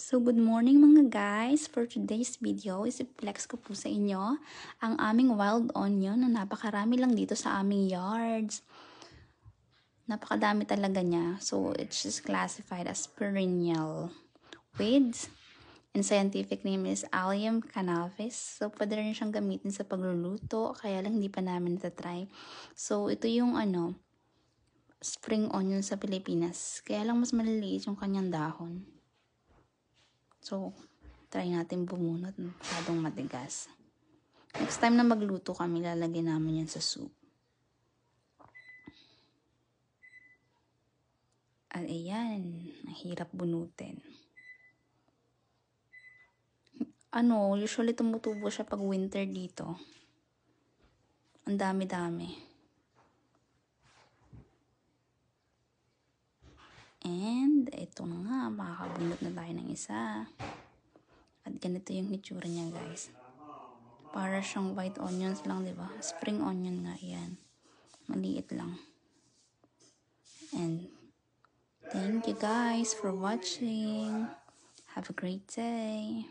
So, good morning mga guys! For today's video, isiplex ko po sa inyo ang aming wild onion na napakarami lang dito sa aming yards. Napakadami talaga niya. So, it's just classified as perennial weeds. And scientific name is Allium cannabis. So, pwede rin siyang gamitin sa pagluluto, kaya lang hindi pa namin natatry. So, ito yung spring onion sa Pilipinas. Kaya lang mas maliliit yung kanyang dahon. So, try natin bumunot. Masyadong matigas. Next time na magluto kami, lalagyan namin yan sa soup. At ayan, mahirap bunutin. Usually tumutubo siya pag winter dito. Ang dami-dami. And, ito na nga, makakabunot na tayo ng isa. At ganito yung hitsura niya, guys. Para siyang white onions lang, di ba? Spring onion nga, yan. Maliit lang. And, thank you guys for watching. Have a great day.